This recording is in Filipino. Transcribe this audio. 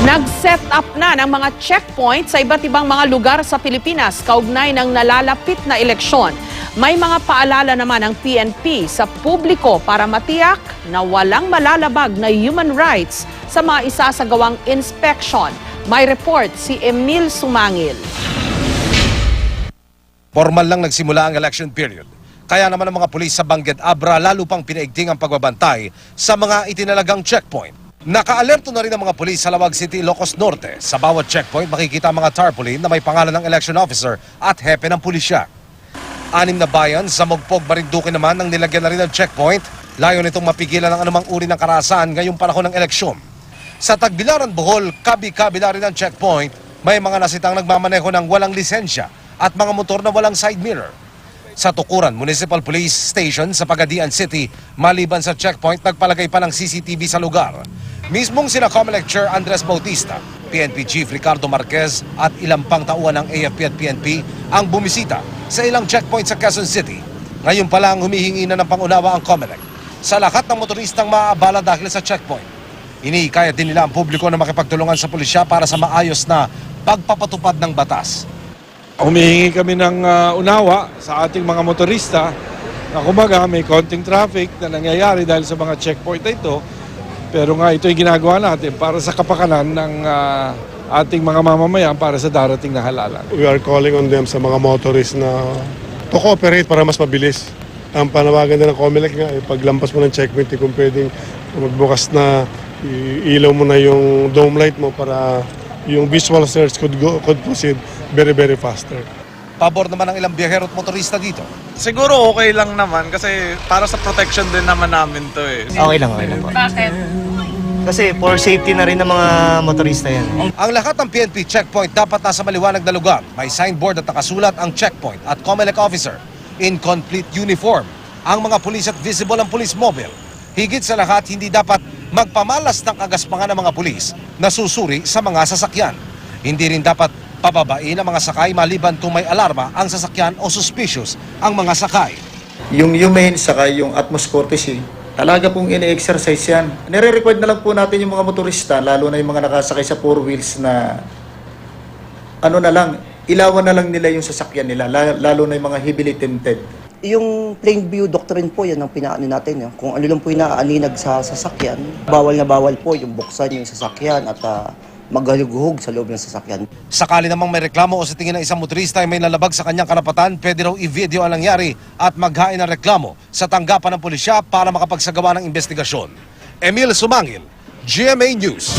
Nag-set up na ng mga checkpoint sa iba't ibang mga lugar sa Pilipinas kaugnay ng nalalapit na eleksyon. May mga paalala naman ang PNP sa publiko para matiyak na walang malalabag na human rights sa mga isasagawang inspection. May report si Emil Sumangil. Formal lang nagsimula ang election period. Kaya naman ang mga pulis sa Bangged Abra lalo pang pinaigting ang pagbabantay sa mga itinalagang checkpoint. Naka-alerto na rin ang mga pulis sa Lawag City, Ilocos Norte. Sa bawat checkpoint makikita ang mga tarpaulin na may pangalan ng election officer at hepe ng pulisya. 6 na bayan sa Mogpog, Marinduque naman ang nilagyan na rin ng checkpoint. Layo nitong mapigilan ang anumang uri ng karahasan ngayong panahon ng eleksyon. Sa Tagbilaran, Bohol, kabi-kabila rin ang checkpoint. May mga nasitang nagmamaneho ng walang lisensya at mga motor na walang side mirror. Sa Tukuran Municipal Police Station sa Pagadian City, maliban sa checkpoint, nagpalagay pa ng CCTV sa lugar. Mismong sina Comelec Chair Andres Bautista, PNP Chief Ricardo Marquez at ilang pang tauhan ng AFP at PNP ang bumisita sa ilang checkpoint sa Quezon City. Ngayon pa lang humihingi na ng pangunawa ang Comelec sa lahat ng motoristang maaabala dahil sa checkpoint. Iniikayat din nila ang publiko na makipagtulungan sa pulisya para sa maayos na pagpapatupad ng batas. Humihingi kami ng unawa sa ating mga motorista na kumaga may konting traffic na nangyayari dahil sa mga checkpoint na ito. Pero nga ito yung ginagawa natin para sa kapakanan ng ating mga mamamayan para sa darating na halalan. We are calling on them sa mga motorists na to cooperate para mas mabilis. Ang panawagan na ng Comelec nga, paglampas mo ng checkpoint, kung pwedeng magbukas na ilaw mo na yung dome light mo para yung visual search could proceed very, very faster. Pabor naman ang ilang biyahero at motorista dito. Siguro okay lang naman kasi para sa protection din naman namin to eh. Okay lang po. Bakit? Kasi for safety na rin ng mga motorista yan. Ang lahat ng PNP checkpoint dapat nasa maliwanag na lugar. May signboard at nakasulat ang checkpoint at Comelec officer in complete uniform. Ang mga pulis at visible ang police mobile. Higit sa lahat, hindi dapat magpamalas ng agaspangan ng mga pulis na susuri sa mga sasakyan. Hindi rin dapat pababain ang mga sakay maliban kung may alarma ang sasakyan o suspicious ang mga sakay. Yung humane saka yung utmost courtesy, talaga pong ini-exercise yan. Nire-record na lang po natin yung mga motorista, lalo na yung mga nakasakay sa four wheels na ilawan na lang nila yung sasakyan nila, lalo na yung mga heavily tinted. Yung plain view doctrine po, yan ang pinaano natin. Kung ano lang po yung naaaninag sa sasakyan, bawal na bawal po yung buksan yung sasakyan at maghalughog sa loob ng sasakyan. Sakali namang may reklamo o sa tingin ng isang motorista ay may nalabag sa kanyang karapatan, pwede raw i-video ang nangyari at maghain ng reklamo sa tanggapan ng pulisya para makapagsagawa ng investigasyon. Emil Sumangil, GMA News.